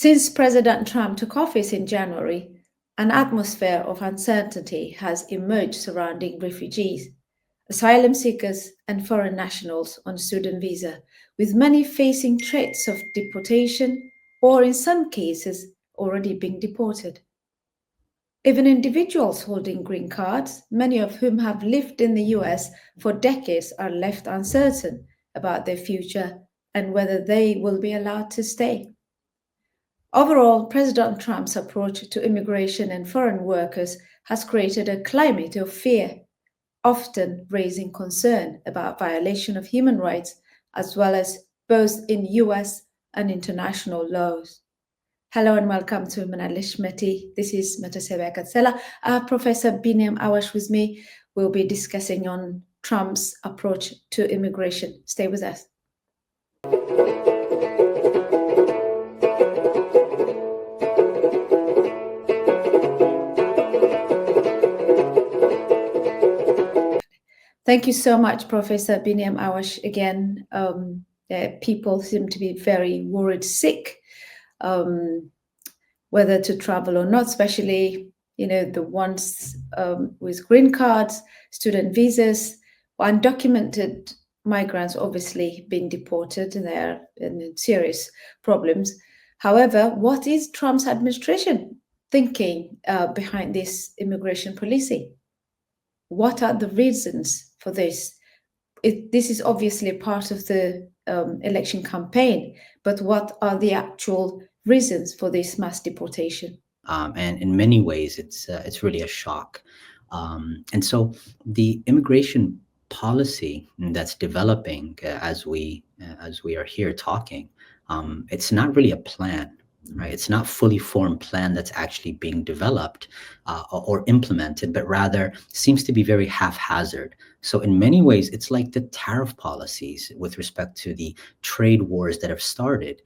Since President Trump took office in January, an atmosphere of uncertainty has emerged surrounding refugees, asylum seekers, and foreign nationals on student visa, with many facing threats of deportation or, in some cases, already being deported. Even individuals holding green cards, many of whom have lived in the US for decades, are left uncertain about their future and whether they will be allowed to stay. Overall, President Trump's approach to immigration and foreign workers has created a climate of fear, often raising concern about violation of human rights as well as both in US and international laws. Hello and welcome to Menalesh Meti. This is Metasebia Ketsela. Professor Beniam Awash with me. We'll be discussing on Trump's approach to immigration. Stay with us. Thank you so much, Professor Beniam Awash. Again, people seem to be very worried sick, whether to travel or not, especially, the ones with green cards, student visas, undocumented migrants obviously being deported, and they're in serious problems. However, what is Trump's administration thinking behind this immigration policy? What are the reasons for this? This is obviously part of the election campaign, but what are the actual reasons for this mass deportation? And in many ways, it's really a shock. And so the immigration policy that's developing as we are here talking, it's not really a plan. Right, it's not fully formed plan that's actually being developed or implemented, but rather seems to be very haphazard. So in many ways, it's like the tariff policies with respect to the trade wars that have started.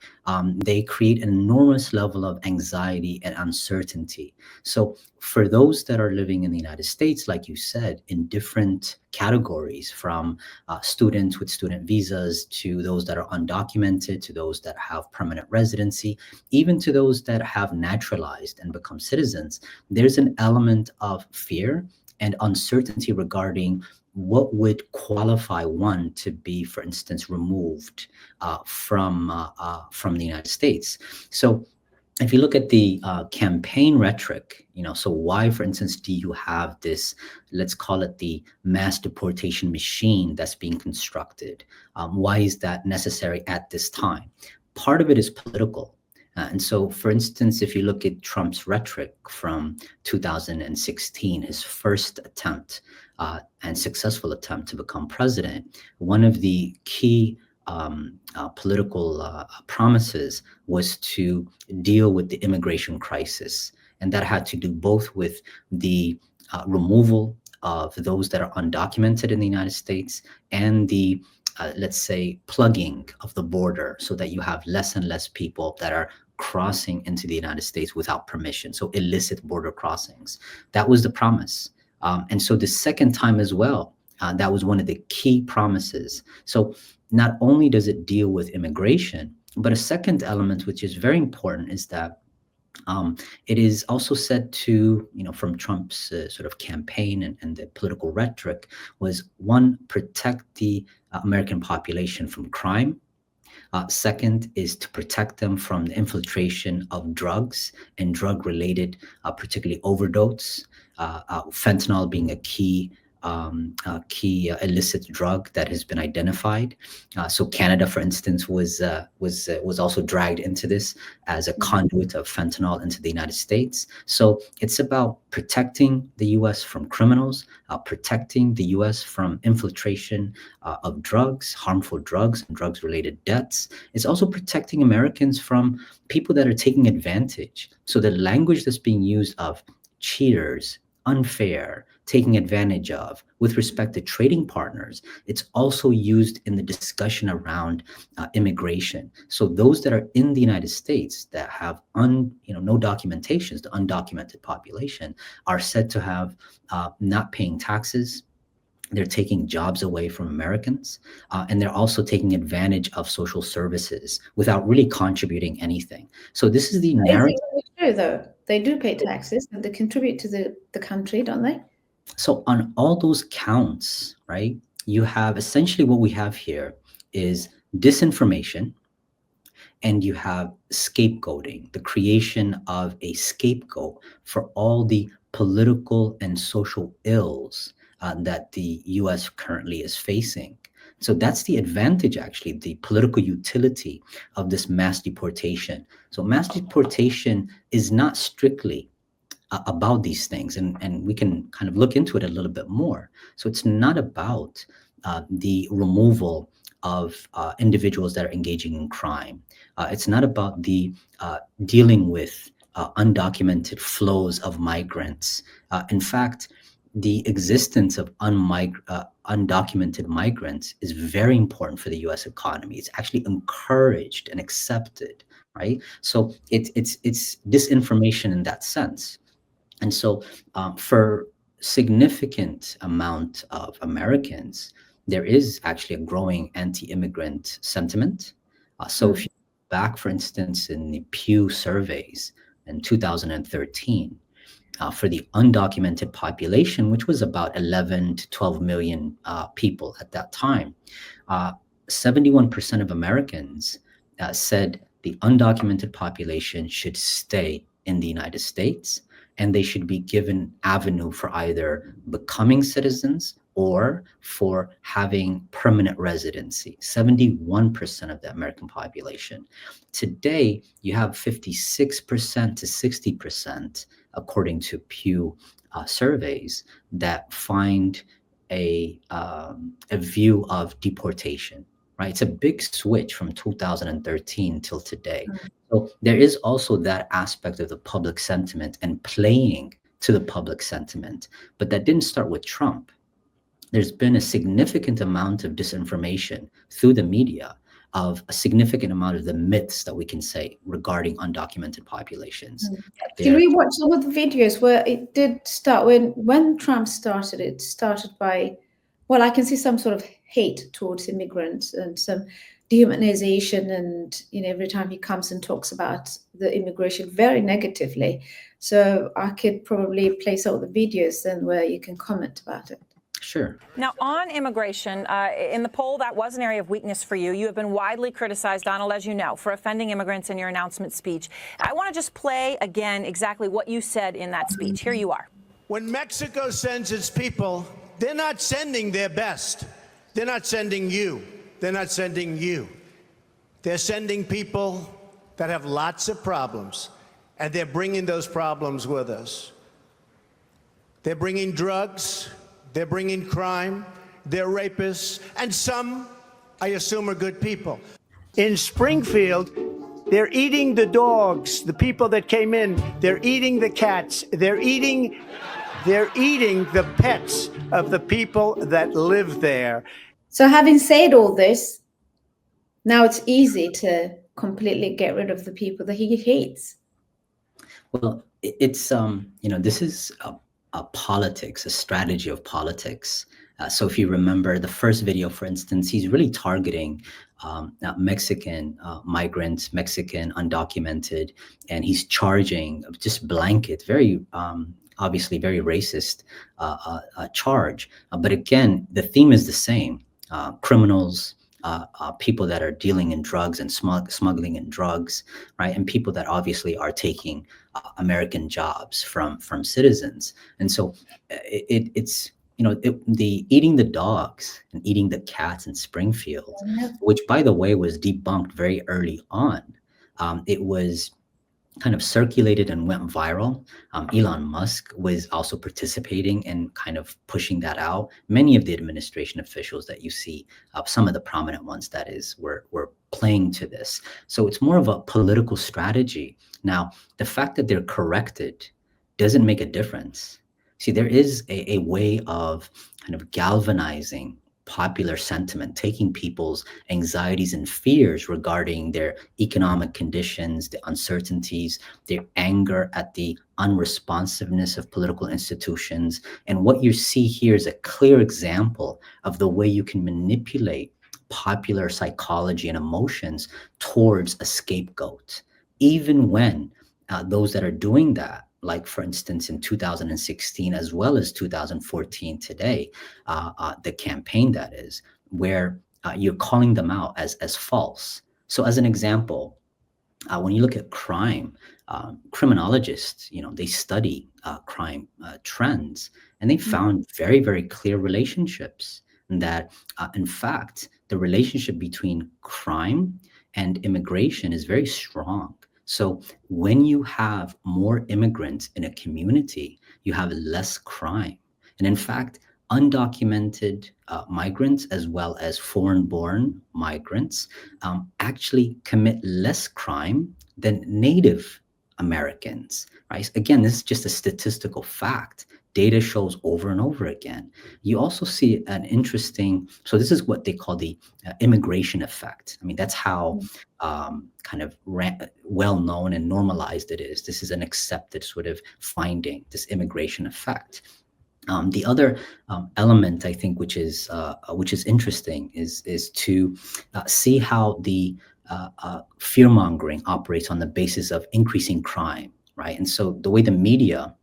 They create an enormous level of anxiety and uncertainty. So for those that are living in the United States, like you said, in different categories, from students with student visas to those that are undocumented, to those that have permanent residency, even to those that have naturalized and become citizens, there's an element of fear and uncertainty regarding what would qualify one to be, for instance, removed from the United States. So if you look at the campaign rhetoric, so why, for instance, do you have this, let's call it the mass deportation machine that's being constructed? Why is that necessary at this time? Part of it is political. And so, for instance, if you look at Trump's rhetoric from 2016, his first attempt and successful attempt to become president, one of the key political promises was to deal with the immigration crisis. And that had to do both with the removal of those that are undocumented in the United States and the let's say, plugging of the border so that you have less and less people that are crossing into the United States without permission. So illicit border crossings. That was the promise. And so the second time as well, that was one of the key promises. So not only does it deal with immigration, but a second element, which is very important, is that it is also said to, from Trump's sort of campaign and the political rhetoric, was one, protect the American population from crime. Second is to protect them from the infiltration of drugs and drug-related, particularly overdose, fentanyl being a key illicit drug that has been identified. So Canada, for instance, was also dragged into this as a conduit of fentanyl into the United States. So it's about protecting the U.S. from criminals, protecting the U.S. from infiltration of drugs, harmful drugs, and drugs-related deaths. It's also protecting Americans from people that are taking advantage. So the language that's being used of cheaters, unfair, taking advantage of with respect to trading partners, it's also used in the discussion around immigration. So those that are in the United States that have no documentations, the undocumented population, are said to have not paying taxes, They're taking jobs away from Americans, and they're also taking advantage of social services without really contributing anything. So this is the Is narrative. it really true, though? They do pay taxes and they contribute to the country, don't they? So on all those counts, right, you have essentially what we have here is disinformation, and you have scapegoating, the creation of a scapegoat for all the political and social ills that the US currently is facing. So that's the advantage, actually, the political utility of this mass deportation. So mass deportation is not strictly about these things, and we can kind of look into it a little bit more. So it's not about the removal of individuals that are engaging in crime. It's not about the dealing with undocumented flows of migrants. In fact, the existence of undocumented migrants is very important for the U.S. economy. It's actually encouraged and accepted, right? So it's disinformation in that sense. And so, for significant amount of Americans, there is actually a growing anti-immigrant sentiment. So, if Mm. you back, for instance, in the Pew surveys in 2013, for the undocumented population, which was about 11 to 12 million people at that time, uh, 71% of Americans said the undocumented population should stay in the United States, and they should be given avenue for either becoming citizens or for having permanent residency. 71% of the American population. Today, you have 56% to 60%, according to Pew surveys, that find a view of deportation, right? It's a big switch from 2013 till today. So there is also that aspect of the public sentiment and playing to the public sentiment. But that didn't start with Trump. There's been a significant amount of disinformation through the media of a significant amount of the myths that we can say regarding undocumented populations. Can They're we watch some of the videos where it did start when Trump started? It started by, well, I can see some sort of hate towards immigrants and some dehumanization, and every time he comes and talks about the immigration very negatively. So I could probably play some of the videos then where you can comment about it. Sure. Now, on immigration, in the poll, that was an area of weakness for you. You have been widely criticized, Donald, as you know, for offending immigrants in your announcement speech. I want to just play again exactly what you said in that speech. Here you are. When Mexico sends its people, they're not sending their best. They're not sending you. They're not sending you. They're sending people that have lots of problems, and they're bringing those problems with us. They're bringing drugs. They're bringing crime, they're rapists, and some, I assume, are good people. In Springfield, they're eating the dogs, the people that came in. They're eating the cats. They're eating the pets of the people that live there. So having said all this, now it's easy to completely get rid of the people that he hates. Well, it's this is a politics, a strategy of politics. So if you remember the first video, for instance, he's really targeting Mexican migrants, Mexican undocumented, and he's charging just blanket, very obviously very racist charge. But again, the theme is the same: criminals, people that are dealing in drugs and smuggling in drugs, right? And people that obviously are taking American jobs from citizens. And so it's the eating the dogs and eating the cats in Springfield, which, by the way, was debunked very early on. It was kind of circulated and went viral. Elon Musk was also participating in kind of pushing that out. Many of the administration officials that you see, some of the prominent ones, that is, were playing to this. So it's more of a political strategy. Now, the fact that they're corrected doesn't make a difference. See, there is a way of kind of galvanizing popular sentiment, taking people's anxieties and fears regarding their economic conditions, the uncertainties, their anger at the unresponsiveness of political institutions. And what you see here is a clear example of the way you can manipulate popular psychology and emotions towards a scapegoat, even when those that are doing that, like for instance in 2016 as well as 2014 today, the campaign that is, where you're calling them out as false. So as an example, when you look at crime, criminologists, they study crime trends, and they found very, very clear relationships that, in fact, the relationship between crime and immigration is very strong. So when you have more immigrants in a community, you have less crime. And in fact, undocumented migrants as well as foreign-born migrants actually commit less crime than Native Americans, right? Again, this is just a statistical fact. Data shows over and over again. You also see an interesting, so this is what they call the immigration effect. I mean, that's how kind of well known and normalized it is. This is an accepted sort of finding, this immigration effect. The other element, I think, which is interesting, is to see how the fear mongering operates on the basis of increasing crime, right? And so the way the media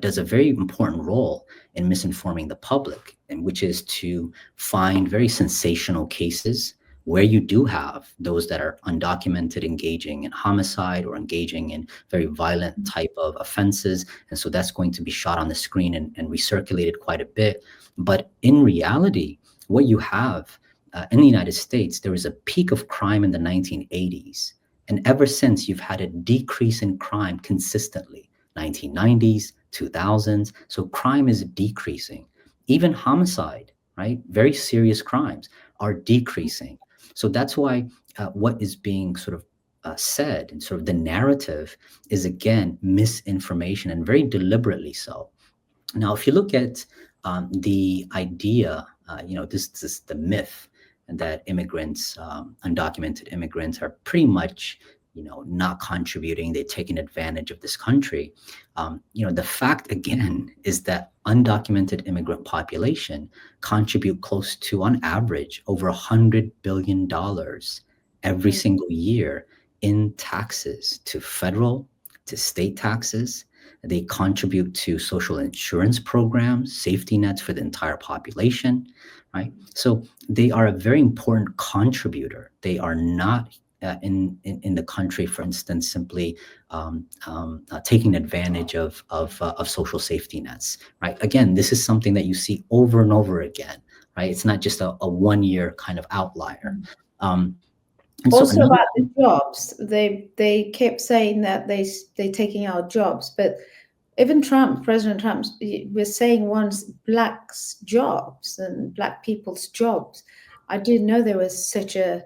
does a very important role in misinforming the public, and which is to find very sensational cases where you do have those that are undocumented engaging in homicide or engaging in very violent type of offenses. And so that's going to be shot on the screen and recirculated quite a bit. But in reality, what you have in the United States, there was a peak of crime in the 1980s. And ever since, you've had a decrease in crime consistently, 1990s, 2000s. So crime is decreasing. Even homicide, right? Very serious crimes are decreasing. So that's why what is being sort of said, and sort of the narrative, is again misinformation, and very deliberately so. Now, if you look at the idea, this is the myth that immigrants, undocumented immigrants, are pretty much not contributing, they're taking advantage of this country. The fact, again, is that undocumented immigrant population contribute close to, on average, over $100 billion every single year in taxes, to federal, to state taxes. They contribute to social insurance programs, safety nets for the entire population, right? So they are a very important contributor. They are not in the country, for instance, simply taking advantage of social safety nets, right? Again, this is something that you see over and over again, right? It's not just a 1 year kind of outlier. And also so about the jobs, they kept saying that they're taking our jobs, but even President Trump was saying once blacks' jobs and black people's jobs. I didn't know there was such a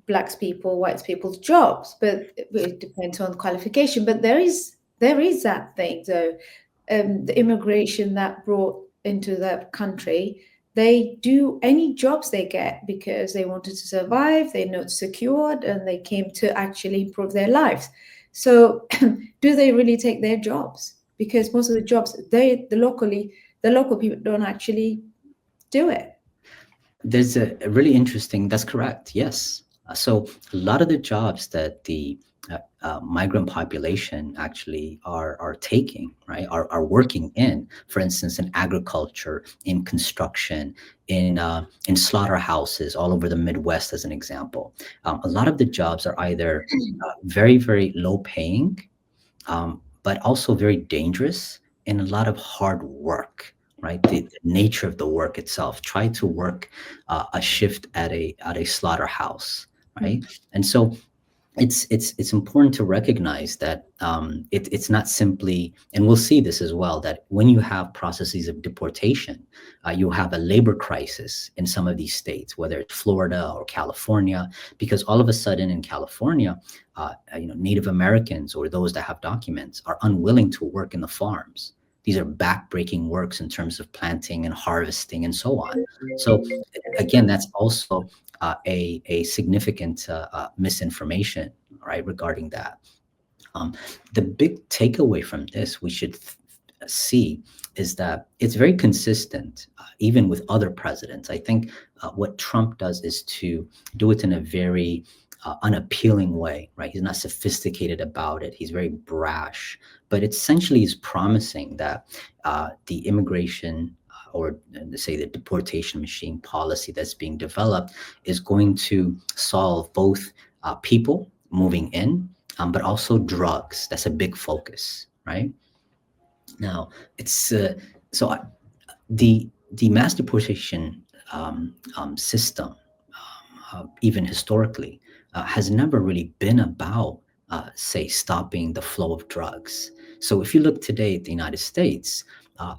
blacks people, whites people's jobs, but it depends on qualification. But there is that thing though, the immigration that brought into that country, they do any jobs they get because they wanted to survive, they're not secured, and they came to actually improve their lives. So do they really take their jobs? Because most of the jobs, the local people don't actually do it. There's a really interesting, that's correct, yes. So a lot of the jobs that the migrant population actually are taking, right, are working in, for instance, in agriculture, in construction, in slaughterhouses all over the Midwest, as an example. A lot of the jobs are either very, very low paying, but also very dangerous, and a lot of hard work. Right, the nature of the work itself. Try to work a shift at a slaughterhouse, right? And so it's important to recognize that it's not simply, and we'll see this as well, that when you have processes of deportation, you have a labor crisis in some of these states, whether it's Florida or California, because all of a sudden in California, Native Americans or those that have documents are unwilling to work in the farms. These are backbreaking works in terms of planting and harvesting and so on. So again, that's also a significant misinformation, right, regarding that. The big takeaway from this we should see is that it's very consistent, even with other presidents. I think what Trump does is to do it in a very unappealing way, right? He's not sophisticated about it. He's very brash, but essentially he's promising that the immigration or say the deportation machine policy that's being developed is going to solve both people moving in, but also drugs. That's a big focus, right? Now, it's the mass deportation system, even historically, has never really been about, say, stopping the flow of drugs. So if you look today at the United States,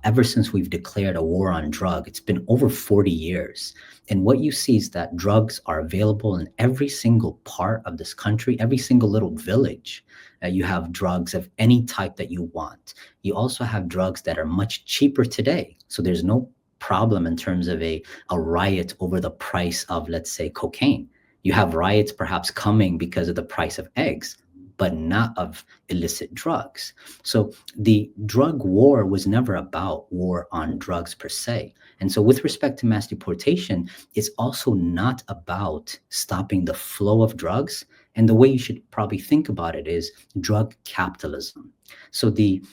ever since we've declared a war on drug, it's been over 40 years. And what you see is that drugs are available in every single part of this country, every single little village. You have drugs of any type that you want. You also have drugs that are much cheaper today. So there's no problem in terms of a riot over the price of, let's say, cocaine. You have riots perhaps coming because of the price of eggs, but not of illicit drugs. So the drug war was never about war on drugs per se. And so with respect to mass deportation, it's also not about stopping the flow of drugs. And the way you should probably think about it is drug capitalism. So the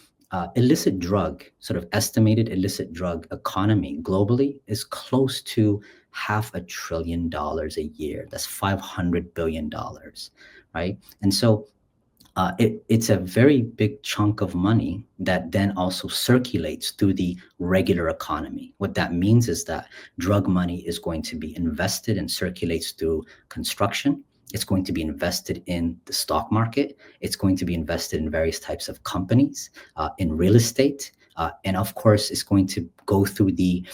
illicit drug, sort of estimated illicit drug economy globally is close to $500 billion a year. That's $500 billion, right? And so it's a very big chunk of money that then also circulates through the regular economy. What that means is that drug money is going to be invested and circulates through construction. It's going to be invested in the stock market. It's going to be invested in various types of companies, in real estate. And of course, it's going to go through the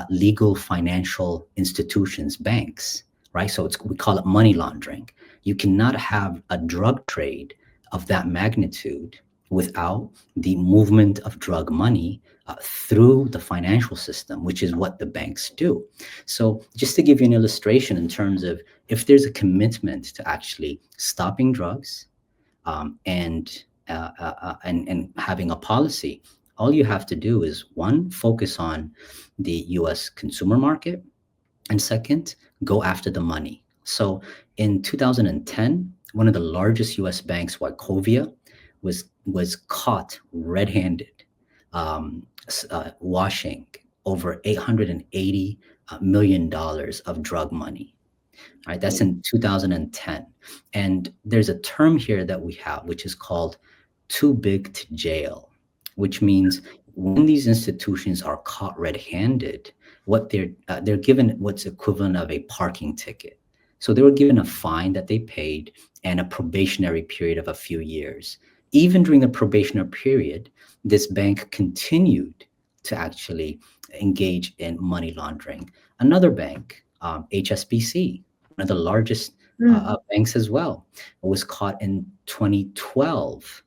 legal financial institutions, banks, right? So we call it money laundering. You cannot have a drug trade of that magnitude without the movement of drug money through the financial system, which is what the banks do. So just to give you an illustration in terms of if there's a commitment to actually stopping drugs and having a policy, all you have to do is, one, focus on the US consumer market, and second, go after the money. So in 2010, one of the largest US banks, Wachovia, was caught red-handed washing over $880 million of drug money. Right, that's in 2010. And there's a term here that we have, which is called too big to jail, which means when these institutions are caught red-handed, what they're given what's equivalent of a parking ticket. So they were given a fine that they paid and a probationary period of a few years. Even during the probationary period, this bank continued to actually engage in money laundering. Another bank, HSBC, one of the largest banks as well, was caught in 2012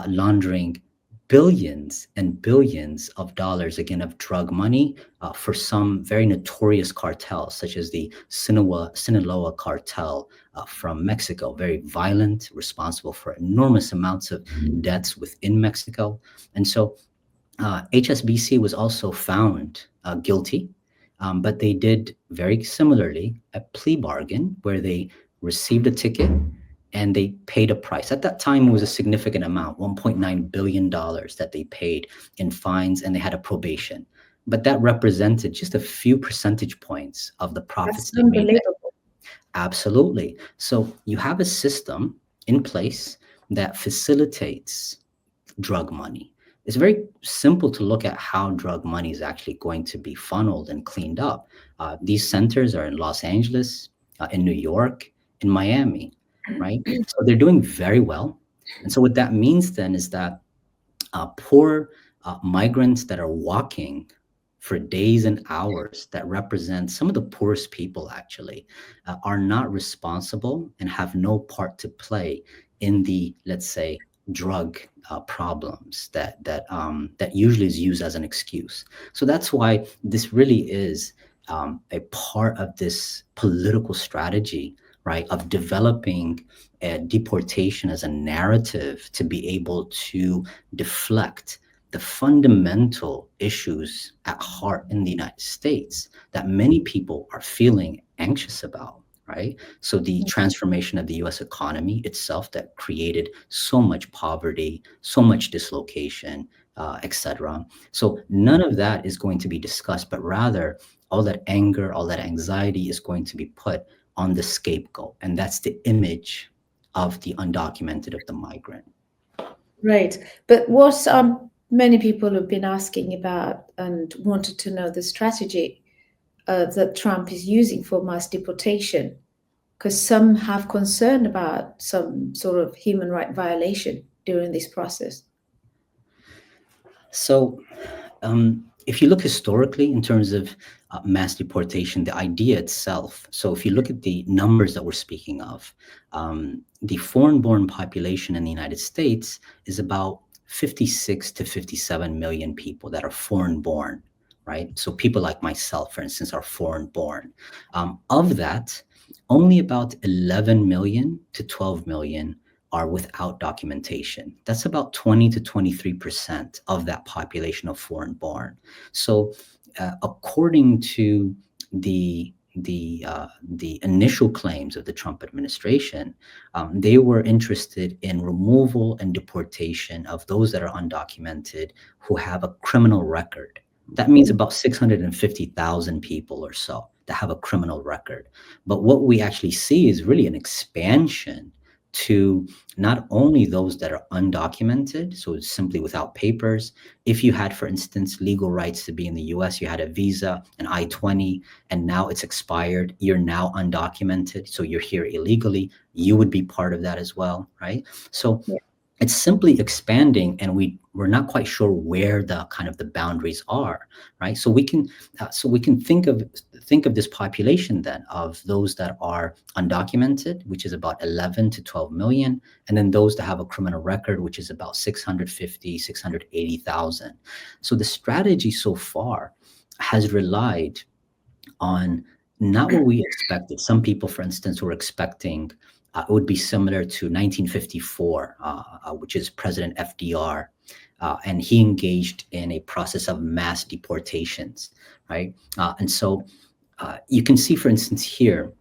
laundering billions and billions of dollars, again, of drug money for some very notorious cartels, such as the Sinaloa cartel from Mexico, very violent, responsible for enormous amounts of deaths within Mexico. And so HSBC was also found guilty, but they did very similarly a plea bargain where they received a ticket and they paid a price. At that time, it was a significant amount, $1.9 billion that they paid in fines, and they had a probation. But that represented just a few percentage points of the profits they made. Unbelievable. Absolutely. So you have a system in place that facilitates drug money. It's very simple to look at how drug money is actually going to be funneled and cleaned up. These centers are in Los Angeles, in New York, in Miami, right? So they're doing very well. And so what that means then is that poor migrants that are walking for days and hours, that represent some of the poorest people actually, are not responsible and have no part to play in the, let's say, drug problems that usually is used as an excuse. So that's why this really is a part of this political strategy, right, of developing deportation as a narrative to be able to deflect the fundamental issues at heart in the United States that many people are feeling anxious about, right? So the transformation of the US economy itself that created so much poverty, so much dislocation, etc. So none of that is going to be discussed, but rather all that anger, all that anxiety is going to be put on the scapegoat. And that's the image of the undocumented, of the migrant. Right. But what many people have been asking about and wanted to know the strategy that Trump is using for mass deportation, because some have concern about some sort of human right violation during this process. So if you look historically in terms of mass deportation, the idea itself, so if you look at the numbers that we're speaking of, the foreign-born population in the United States is about 56 to 57 million people that are foreign-born, right? So people like myself, for instance, are foreign-born. Of that, only about 11 million to 12 million are without documentation. That's about 20 to 23% of that population of foreign-born. So, according to the initial claims of the Trump administration, they were interested in removal and deportation of those that are undocumented who have a criminal record. That means about 650,000 people or so that have a criminal record. But what we actually see is really an expansion to not only those that are undocumented, so it's simply without papers. If you had, for instance, legal rights to be in the US, you had a visa, an I-20, and now it's expired, you're now undocumented, so you're here illegally, you would be part of that as well, right? So it's simply expanding, and we're not quite sure where the kind of the boundaries are, right? So we can think of this population then of those that are undocumented, which is about 11 to 12 million, and then those that have a criminal record, which is about 650, 680,000. So the strategy so far has relied on not what we expected. Some people, for instance, were expecting it would be similar to 1954, which is President FDR, and he engaged in a process of mass deportations, right? And so you can see, for instance, here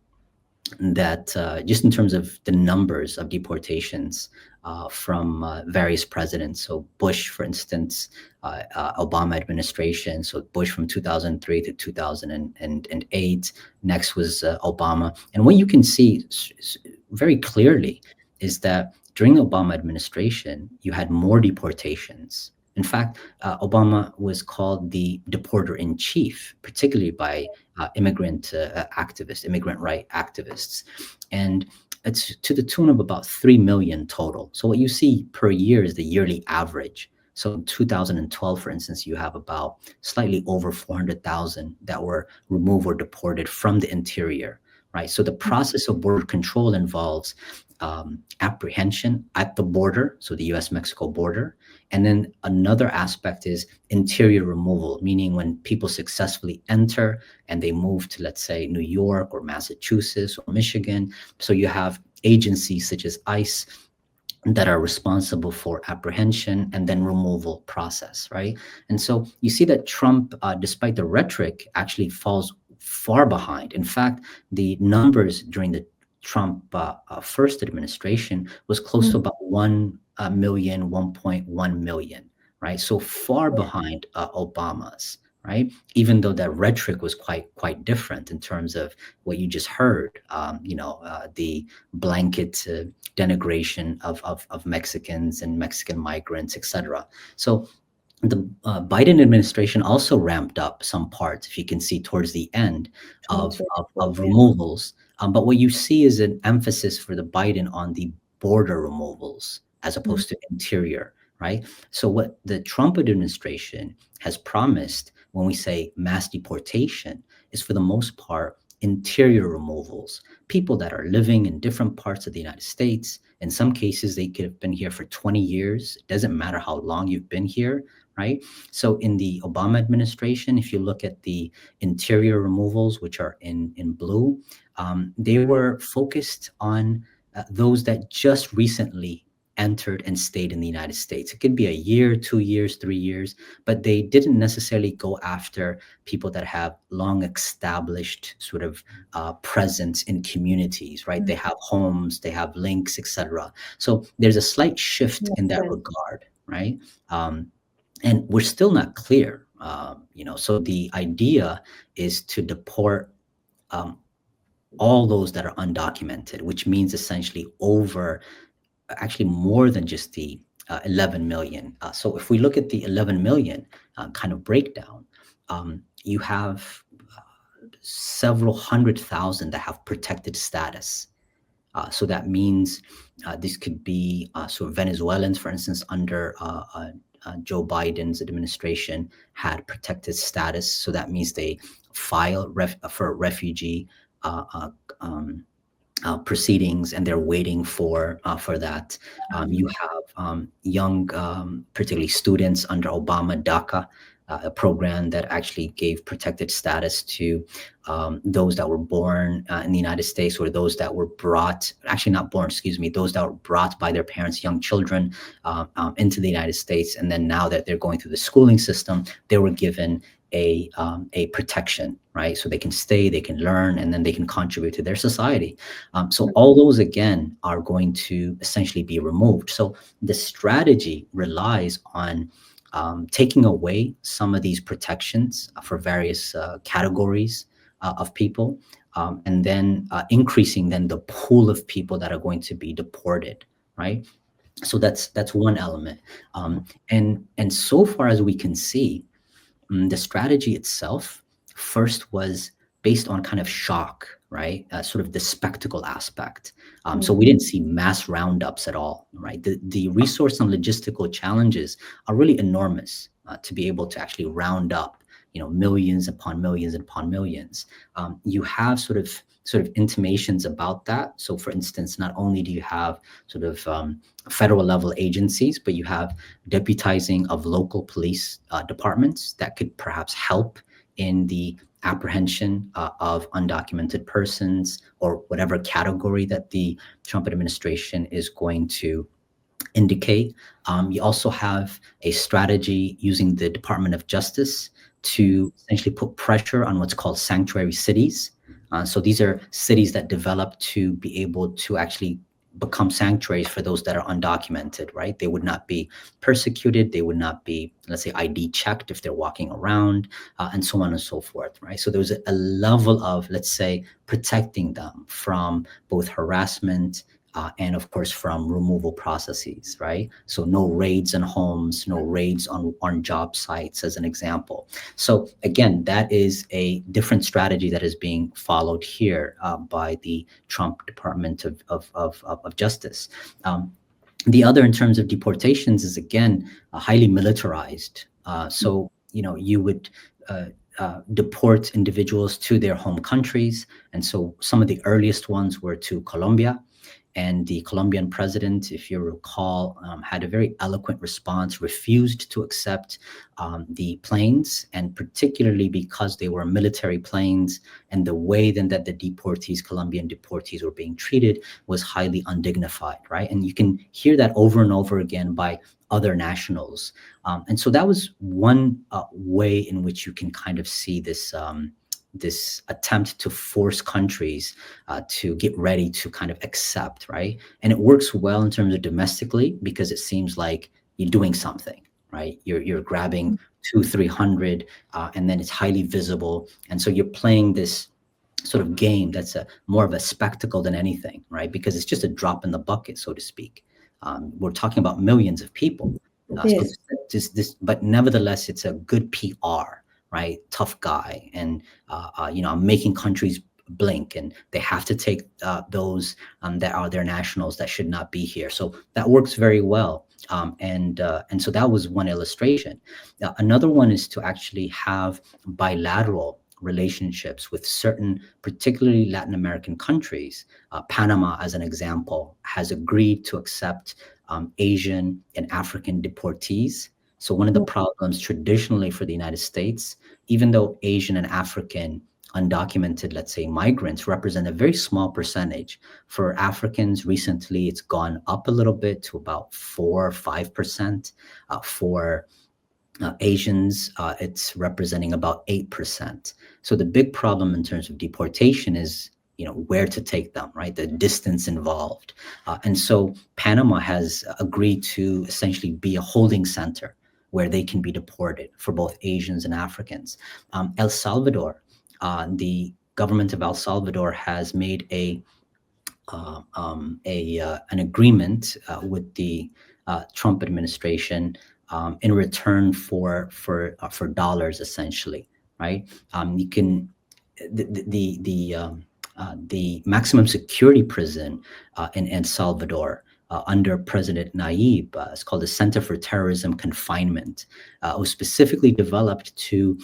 that just in terms of the numbers of deportations from various presidents. So Bush, for instance, Obama administration. So Bush from 2003 to 2008. Next was Obama. And what you can see very clearly is that during the Obama administration, you had more deportations. In fact, Obama was called the deporter-in-chief, particularly by immigrant activists, immigrant right activists. And it's to the tune of about 3 million total. So what you see per year is the yearly average. So in 2012, for instance, you have about slightly over 400,000 that were removed or deported from the interior, right? So the process of border control involves apprehension at the border, so the US-Mexico border. And then another aspect is interior removal, meaning when people successfully enter and they move to, let's say, New York or Massachusetts or Michigan. So you have agencies such as ICE that are responsible for apprehension and then removal process, right? And so you see that Trump, despite the rhetoric, actually falls far behind. In fact, the numbers during the Trump first administration was close to about 1 million, 1.1 million, right? So far behind Obama's, right? Even though that rhetoric was quite different in terms of what you just heard, the blanket denigration of Mexicans and Mexican migrants, etc. So the Biden administration also ramped up some parts, if you can see towards the end of removals. But what you see is an emphasis for the Biden on the border removals as opposed to interior, right? So what the Trump administration has promised when we say mass deportation is for the most part interior removals, people that are living in different parts of the United States In some cases, they could have been here for 20 years. It doesn't matter how long you've been here, right? So in the Obama administration, if you look at the interior removals, which are in blue, they were focused on those that just recently entered and stayed in the United States. It could be a year, 2 years, 3 years, but they didn't necessarily go after people that have long established sort of presence in communities, right? They have homes, they have links, etc. So there's a slight shift in that regard, right? And we're still not clear, so the idea is to deport all those that are undocumented, which means essentially actually more than just the 11 million. So if we look at the 11 million kind of breakdown, you have several 100,000 that have protected status. So that means this could be sort of Venezuelans, for instance, under Joe Biden's administration had protected status. So that means they file for refugee proceedings, and they're waiting for that. You have young, particularly students under Obama DACA, a program that actually gave protected status to those that were born in the United States, or those that were brought, actually not born, excuse me, those that were brought by their parents, young children, into the United States. And then now that they're going through the schooling system, they were given a protection, right? So they can stay, they can learn, and then they can contribute to their society. So all those, again, are going to essentially be removed. So the strategy relies on taking away some of these protections for various categories of people, and then increasing then the pool of people that are going to be deported, right? So that's one element. And so far as we can see, the strategy itself first was based on kind of shock, right? Sort of the spectacle aspect. So we didn't see mass roundups at all, right? The resource and logistical challenges are really enormous to be able to actually round up, millions upon millions upon millions. You have sort of intimations about that. So for instance, not only do you have sort of federal level agencies, but you have deputizing of local police departments that could perhaps help in the apprehension of undocumented persons, or whatever category that the Trump administration is going to indicate. You also have a strategy using the Department of Justice to essentially put pressure on what's called sanctuary cities. So these are cities that develop to be able to actually become sanctuaries for those that are undocumented, right? They would not be persecuted. They would not be, let's say, ID checked if they're walking around, and so on and so forth, right? So there's a level of, let's say, protecting them from both harassment and of course from removal processes, right? So no raids on homes, no raids on job sites, as an example. So again, that is a different strategy that is being followed here by the Trump Department of Justice. The other, in terms of deportations, is again highly militarized. So you would deport individuals to their home countries, and so some of the earliest ones were to Colombia. And the Colombian president, if you recall, had a very eloquent response, refused to accept the planes, and particularly because they were military planes, and the way then that the deportees, Colombian deportees, were being treated was highly undignified, right? And you can hear that over and over again by other nationals. And so that was one way in which you can kind of see this this attempt to force countries to get ready to kind of accept, right? And it works well in terms of domestically, because it seems like you're doing something, right? You're grabbing 200-300, and then it's highly visible. And so you're playing this sort of game that's more of a spectacle than anything, right? Because it's just a drop in the bucket, so to speak. We're talking about millions of people. Yes. So but nevertheless, it's a good PR, right? Tough guy. And, I'm making countries blink, and they have to take those that are their nationals that should not be here. So that works very well. And so that was one illustration. Another one is to actually have bilateral relationships with certain, particularly Latin American countries. Panama, as an example, has agreed to accept Asian and African deportees. So one of the problems traditionally for the United States, even though Asian and African undocumented, let's say, migrants represent a very small percentage. For Africans, recently it's gone up a little bit to about 4 or 5%. For Asians, it's representing about 8%. So the big problem in terms of deportation is, where to take them, right? The distance involved. And so Panama has agreed to essentially be a holding center where they can be deported for both Asians and Africans. El Salvador, the government of El Salvador has made an agreement with the Trump administration in return for dollars, essentially, right? You can the maximum security prison in El Salvador under President Nayib is called the Center for Terrorism Confinement. Was specifically developed to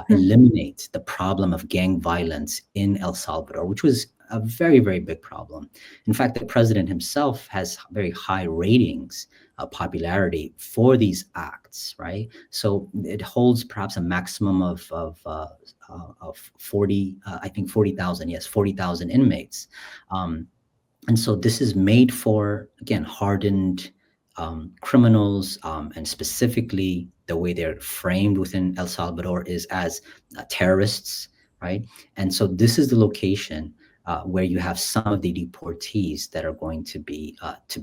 eliminate the problem of gang violence in El Salvador, which was a very, very big problem. In fact, the president himself has very high ratings, popularity for these acts, right? So it holds perhaps a maximum of 40, I think 40,000, yes, 40,000 inmates. And so this is made for, again, hardened criminals, and specifically the way they're framed within El Salvador is as terrorists, right? And so this is the location where you have some of the deportees that are going to be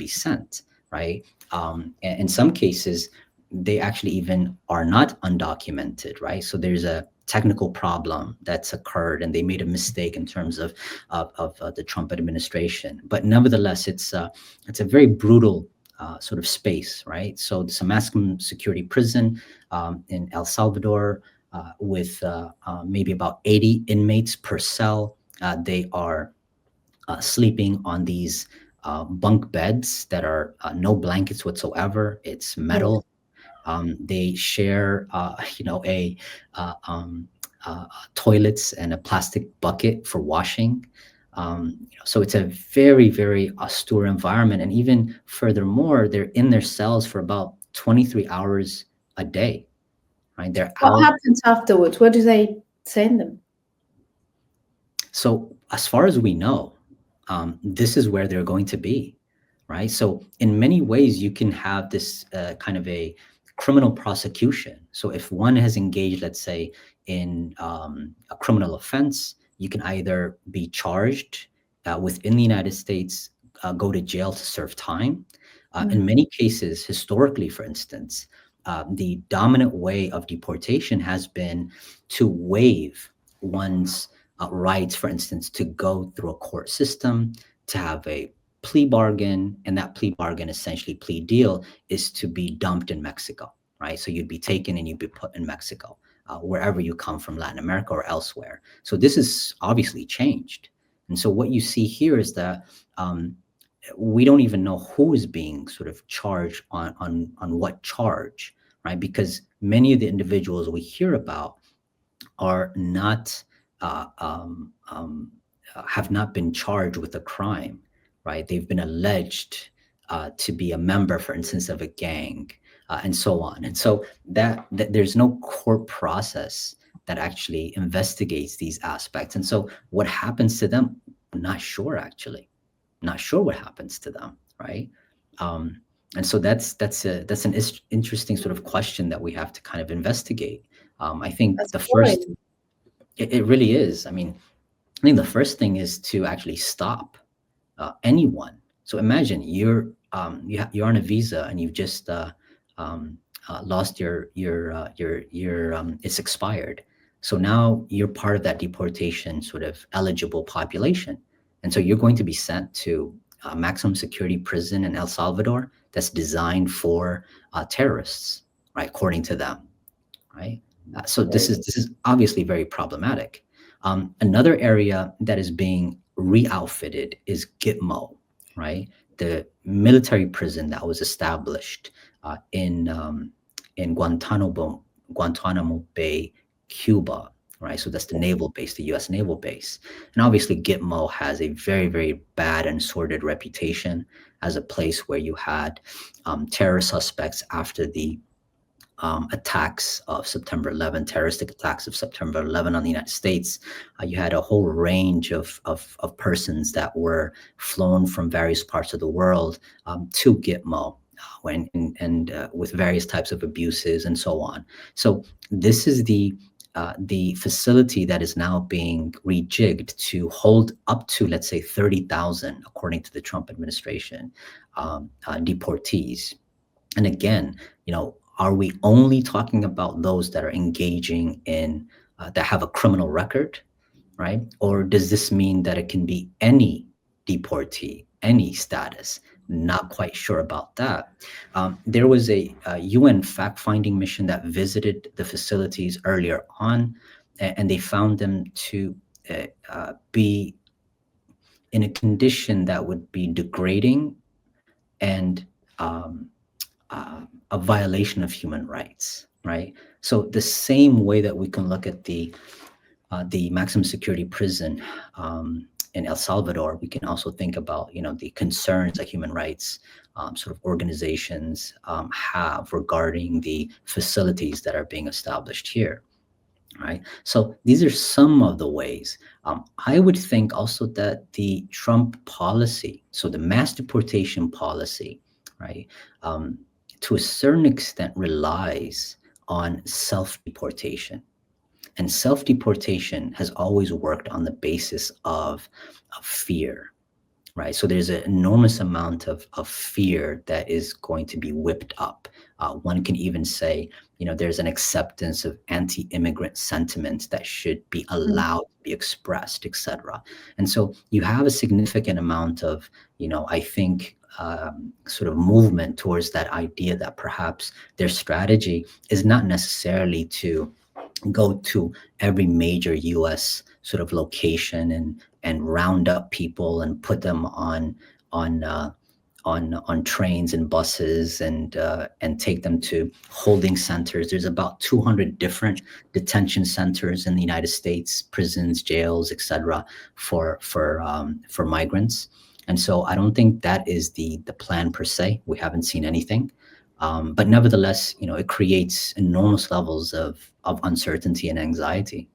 sent, right? And in some cases, they actually even are not undocumented, right? So there's a technical problem that's occurred, and they made a mistake in terms of the Trump administration. But nevertheless, it's a very brutal sort of space, right? So it's a maximum security prison in El Salvador with maybe about 80 inmates per cell. They are sleeping on these bunk beds that are no blankets whatsoever. It's metal. They share, toilets and a plastic bucket for washing. So it's a very, very austere environment. And even furthermore, they're in their cells for about 23 hours a day, right? They're What out. happens afterwards? Where do they send them? So as far as we know, this is where they're going to be, right? So in many ways, you can have this kind of a criminal prosecution. So if one has engaged, let's say, in a criminal offense, you can either be charged within the United States, go to jail to serve time. In many cases, historically, for instance, the dominant way of deportation has been to waive one's rights, for instance, to go through a court system, to have a plea bargain, and that plea bargain, essentially plea deal, is to be dumped in Mexico, right? So you'd be taken and you'd be put in Mexico, wherever you come from, Latin America or elsewhere. So this is obviously changed. And so what you see here is that we don't even know who is being sort of charged on what charge, right? Because many of the individuals we hear about are not have not been charged with a crime, right? They've been alleged to be a member, for instance, of a gang, and so on. And so that there's no court process that actually investigates these aspects. And so what happens to them? I'm not sure, actually. Not sure what happens to them, right? And so that's an interesting sort of question that we have to kind of investigate. I think That's the boring. first, it really is. I mean, I think the first thing is to actually stop anyone. So imagine you're on a visa and you've just lost your it's expired. So now you're part of that deportation sort of eligible population, and so you're going to be sent to a maximum security prison in El Salvador that's designed for terrorists, right? According to them, right? So this is obviously very problematic. Another area that is being re-outfitted is Gitmo, right? The military prison that was established in Guantanamo Bay, Cuba, right? So that's the naval base, the U.S. naval base. And obviously Gitmo has a very, very bad and sordid reputation as a place where you had terror suspects after the attacks of September 11, terroristic attacks of September 11 on the United States. You had a whole range of persons that were flown from various parts of the world to Gitmo, with various types of abuses and so on. So this is the facility that is now being rejigged to hold up to, let's say, 30,000, according to the Trump administration, deportees. And again, are we only talking about those that are engaging in, that have a criminal record, right? Or does this mean that it can be any deportee, any status? Not quite sure about that. There was a UN fact-finding mission that visited the facilities earlier on, and they found them to be in a condition that would be degrading and a violation of human rights, right? So the same way that we can look at the maximum security prison in El Salvador, we can also think about, the concerns that human rights sort of organizations have regarding the facilities that are being established here, right? So these are some of the ways. I would think also that the Trump policy, so the mass deportation policy, right, to a certain extent relies on self-deportation. And self-deportation has always worked on the basis of fear, right? So there's an enormous amount of fear that is going to be whipped up. One can even say, there's an acceptance of anti-immigrant sentiments that should be allowed to be expressed, etc. And so you have a significant amount of, I think, sort of movement towards that idea that perhaps their strategy is not necessarily to go to every major U.S. sort of location and round up people and put them on trains and buses and take them to holding centers. There's about 200 different detention centers in the United States, prisons, jails, etc., for migrants. And so I don't think that is the plan per se. We haven't seen anything. But nevertheless, it creates enormous levels of uncertainty and anxiety.